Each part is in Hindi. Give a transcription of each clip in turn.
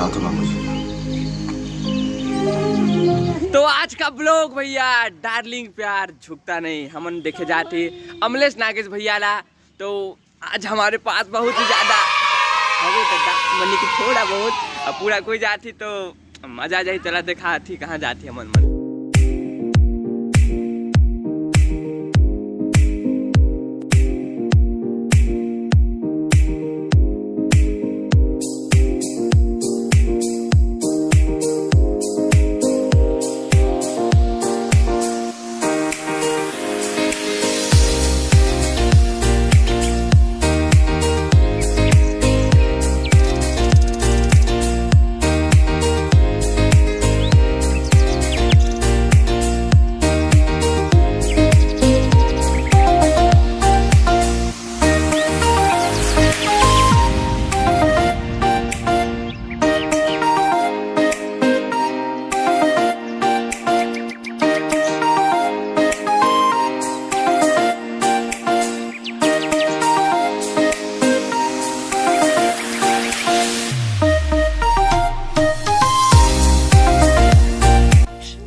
बता दूंगा मुझे। तो आज का ब्लॉग भैया डार्लिंग प्यार झुकता नहीं हमन देखे जाते अमलेश नागेश भैया ला। तो आज हमारे पास बहुत ही ज्यादा मनी की थोड़ा बहुत पूरा कोई जाती तो मजा जाए। चला देखा थी कहाँ जाती हमन मन।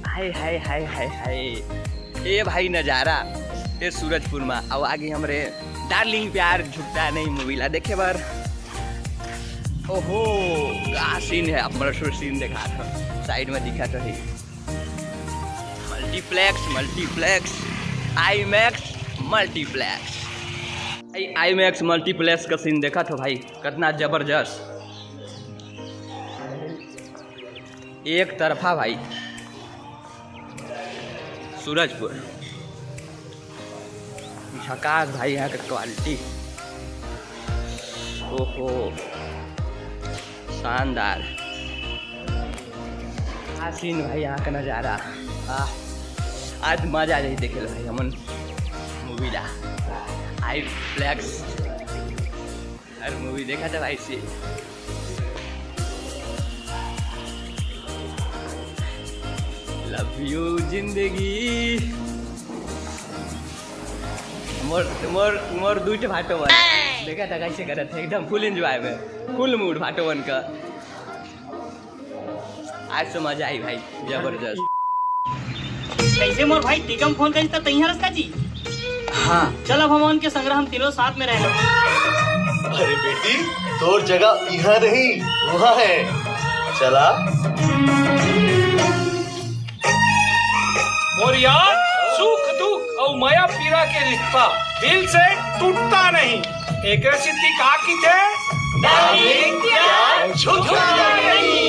हाय हाय हाय हाय ये भाई नजारा ये सूरजपुर में अब आगे हमरे डार्लिंग प्यार झुकता नहीं मूवी ला देखे बार। ओहो का सीन है अब मशहूर सीन देखा था साइड में दिखा तो है multiplex IMAX multiplex IMAX multiplex का सीन देखा था भाई कितना जबरदस्त एक तरफा भाई सूरजपुर झकास भाई यहाँ का क्वालिटी। ओहो शानदार सीन भाई यहाँ का नज़ारा। आज मजा आ जाए देखे भाई हमन मूवी ला आई फ्लैक्स हर मूवी देखा था भाई से। लव यू जिंदगी मोर दूट भाटोवन देखा था कैसे करत है एकदम फुल एंजॉय में फुल मूड भाटोवन का। आज तो मजा आई भाई जबरदस्त। कैसे मोर भाई टिकम फोन करी तब तैयार रखा जी। हाँ चल अब हम के संग्रह हम तीनों साथ में रह लो। अरे बेटी तोर जगह यहाँ नहीं वहाँ है चला। और यार सुख दुख और माया पीरा के रिश्ता दिल से टूटता नहीं। एक सिद्धि कहा की थे डार्लिंग प्यार झुकता नहीं।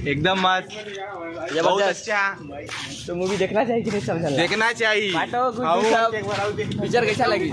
एकदम मस्त बहुत अच्छा। तो मूवी देखना चाहिए कि नहीं समझा देखना चाहिए। पिक्चर कैसा लगी।